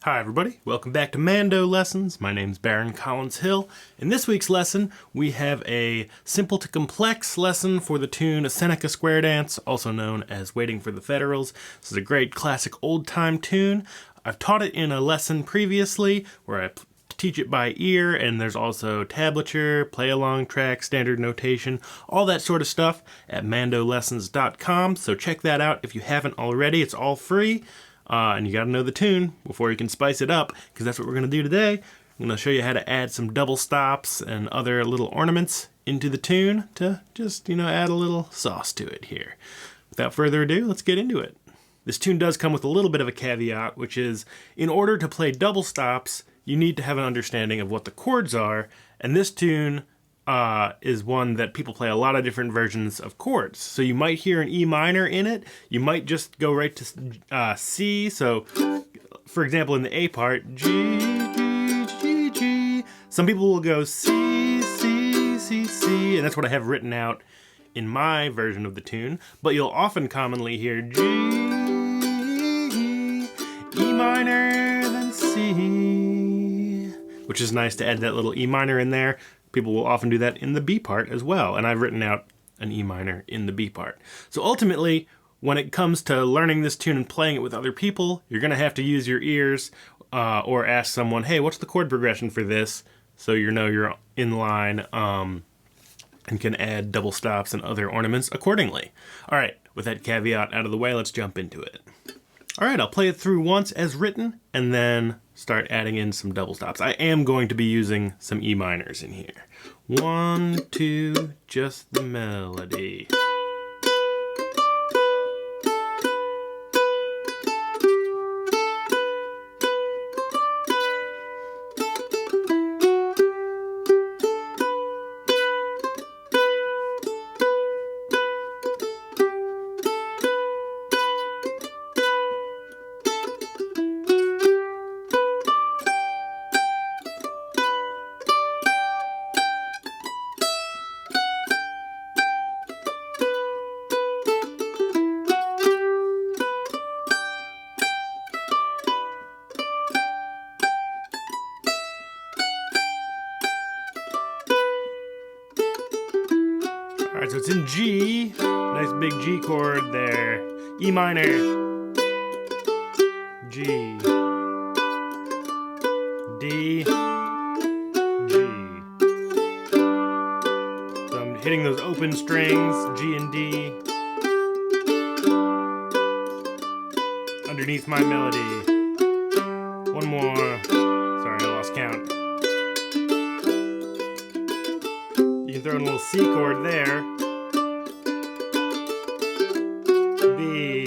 Hi everybody, welcome back to Mando Lessons. My name's Baron Collins Hill. In this week's lesson, we have a simple to complex lesson for the tune Seneca Square Dance, also known as Waiting for the Federals. This is a great classic old-time tune. I've taught it in a lesson previously where I teach it by ear, and there's also tablature, play-along track, standard notation, all that sort of stuff at mandolessons.com, so check that out if you haven't already. It's all free. And you gotta know the tune before you can spice it up, because that's what we're gonna do today. I'm gonna show you how to add some double stops and other little ornaments into the tune to just, add a little sauce to it here. Without further ado, let's get into it. This tune does come with a little bit of a caveat, which is in order to play double stops, you need to have an understanding of what the chords are, and this tune is one that people play a lot of different versions of chords. So you might hear an E minor in it. You might just go right to C. So, for example, in the A part, G, G, G, G. Some people will go C, C, C, C, and that's what I have written out in my version of the tune. But you'll often commonly hear G, E minor, then C, which is nice to add that little E minor in there. People will often do that in the B part as well, and I've written out an E minor in the B part. So ultimately, when it comes to learning this tune and playing it with other people, you're going to have to use your ears or ask someone, hey, what's the chord progression for this? So you know you're in line and can add double stops and other ornaments accordingly. All right, with that caveat out of the way, let's jump into it. All right, I'll play it through once as written and then start adding in some double stops. I am going to be using some E minors in here. 1, 2, just the melody. Alright, so it's in G, nice big G chord there, E minor, G, D, G. So I'm hitting those open strings, G and D, underneath my melody. One more, sorry I lost count. You can throw in a little C chord there. B,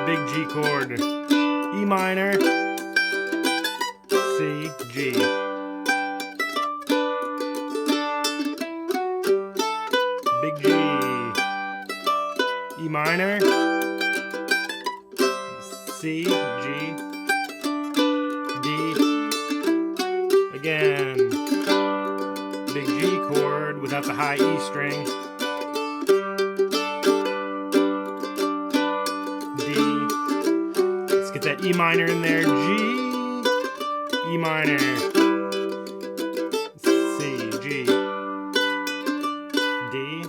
big G chord, E minor, C, G. Big G, E minor, C, G, D, again. Big G chord without the high E string. D. Let's get that E minor in there. G, E minor, C, G, D,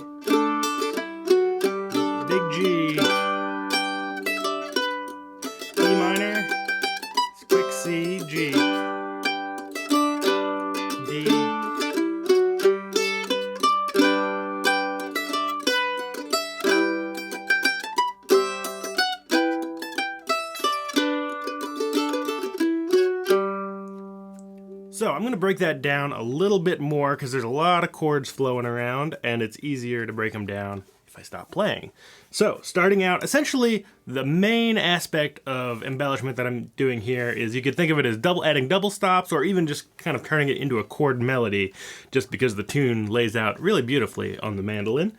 big G, E minor, quick C, G, D. So I'm going to break that down a little bit more because there's a lot of chords flowing around and it's easier to break them down if I stop playing. So starting out, essentially the main aspect of embellishment that I'm doing here is you could think of it as adding double stops or even just kind of turning it into a chord melody just because the tune lays out really beautifully on the mandolin.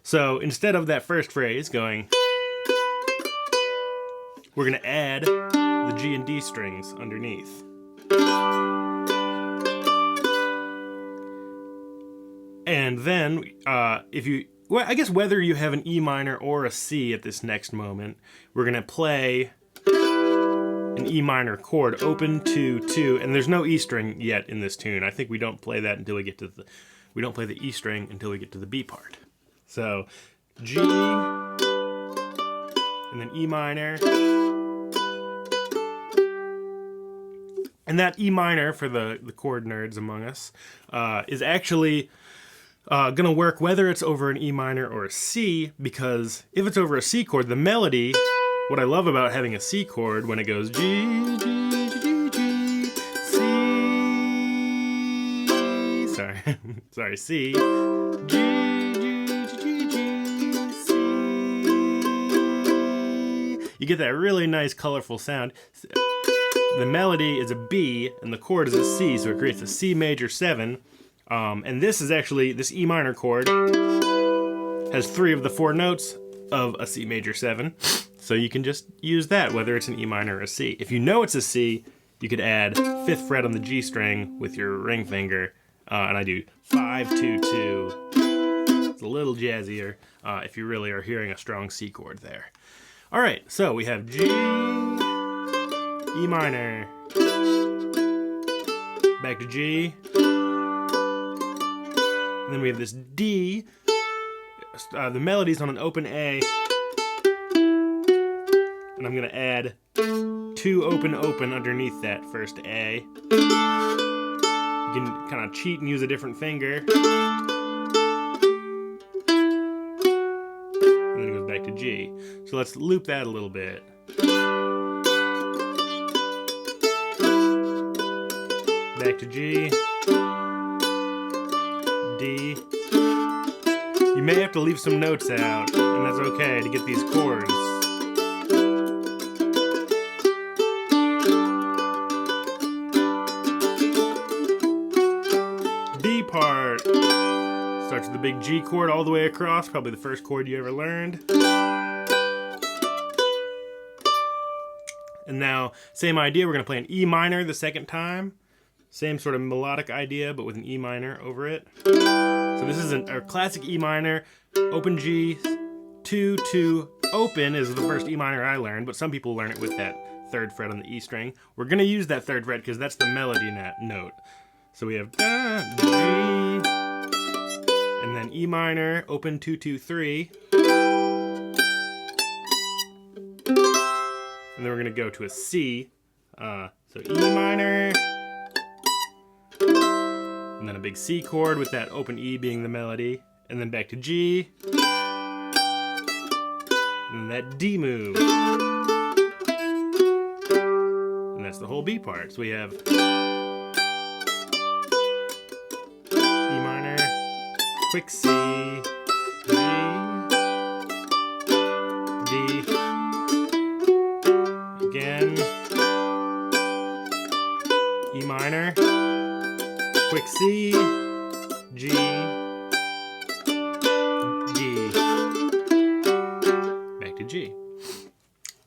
So instead of that first phrase going, we're going to add the G and D strings underneath. And then, well, I guess whether you have an E minor or a C at this next moment, we're gonna play an E minor chord, open 2-2, and there's no E string yet in this tune. I think we don't play that until we get to we don't play the E string until we get to the B part. So G, and then E minor. And that E minor, for the chord nerds among us, is actually going to work whether it's over an E minor or a C, because if it's over a C chord, the melody, what I love about having a C chord when it goes G, G, G, G, C, sorry, C, G, G, G, G, C, you get that really nice colorful sound. The melody is a B and the chord is a C, so it creates a C major 7. And this is actually, this E minor chord has 3 of the 4 notes of a C major 7. So you can just use that, whether it's an E minor or a C. If you know it's a C, you could add 5th fret on the G string with your ring finger. And I do 5-2-2. It's a little jazzier if you really are hearing a strong C chord there. All right, so we have G, E minor, back to G, and then we have this D. The melody's on an open A, and I'm gonna add 2 open underneath that first A. You can kind of cheat and use a different finger. And then it goes back to G. So let's loop that a little bit. Back to G, D. You may have to leave some notes out, and that's okay to get these chords. B part starts with the big G chord all the way across, probably the first chord you ever learned. And now, same idea, we're going to play an E minor the second time. Same sort of melodic idea, but with an E minor over it. So this is our classic E minor, open G, 2-2, open is the first E minor I learned, but some people learn it with that 3rd fret on the E string. We're gonna use that 3rd fret because that's the melody note. So we have da, G, and then E minor, open 2-2-3. And then we're gonna go to a C. So E minor, and then a big C chord with that open E being the melody, and then back to G, and that D move, and that's the whole B part. So we have E minor, quick C, G, D, again, E minor, quick C, G, D, back to G.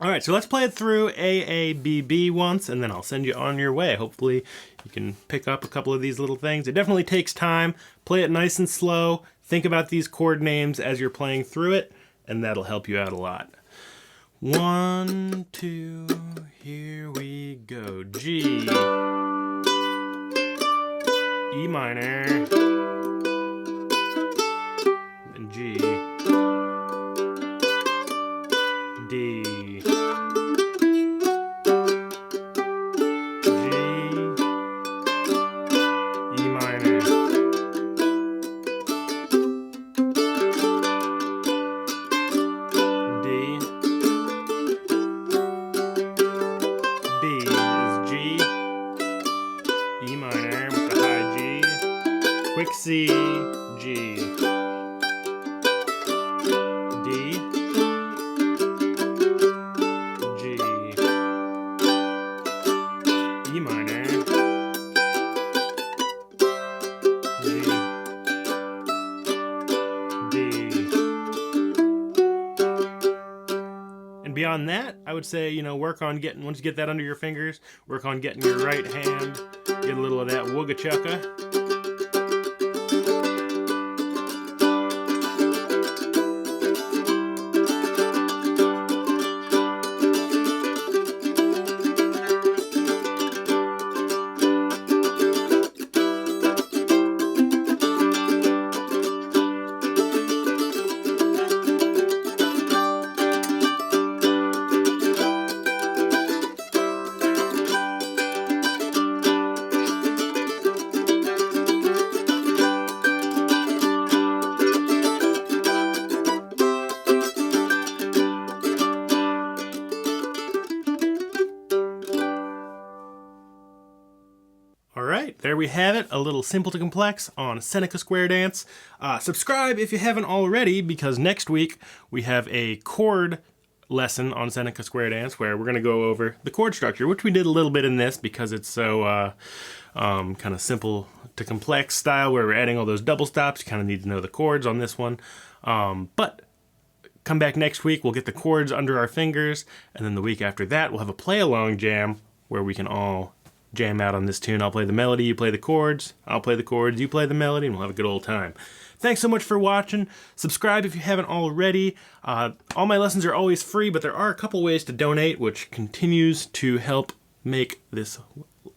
All right, so let's play it through A, B, B once, and then I'll send you on your way. Hopefully you can pick up a couple of these little things. It definitely takes time. Play it nice and slow. Think about these chord names as you're playing through it, and that'll help you out a lot. 1, 2, here we go. G, E minor, and G, D, G, E minor, D, B is G, E minor with the high G, quick C, G, D, G, E minor, G, D. And beyond that, I would say, work on once you get that under your fingers, work on getting your right hand, get a little of that wooga chucka. right, there we have it, a little simple to complex on Seneca square dance. Subscribe if you haven't already, because next week we have a chord lesson on Seneca square dance where we're going to go over the chord structure, which we did a little bit in this because it's so kind of simple to complex style where we're adding all those double stops. You kind of need to know the chords on this one. But come back next week, we'll get the chords under our fingers, and then the week after that we'll have a play-along jam where we can all jam out on this tune. I'll play the melody, you play the chords, I'll play the chords, you play the melody, and we'll have a good old time. Thanks so much for watching. Subscribe if you haven't already. All my lessons are always free, but there are a couple ways to donate, which continues to help make this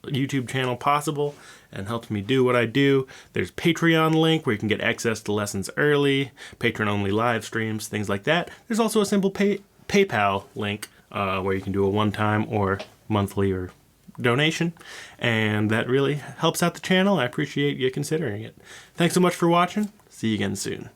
YouTube channel possible and helps me do what I do. There's Patreon link where you can get access to lessons early, patron-only live streams, things like that. There's also a simple PayPal link where you can do a one-time or monthly or donation, and that really helps out the channel. I appreciate you considering it. Thanks so much for watching. See you again soon.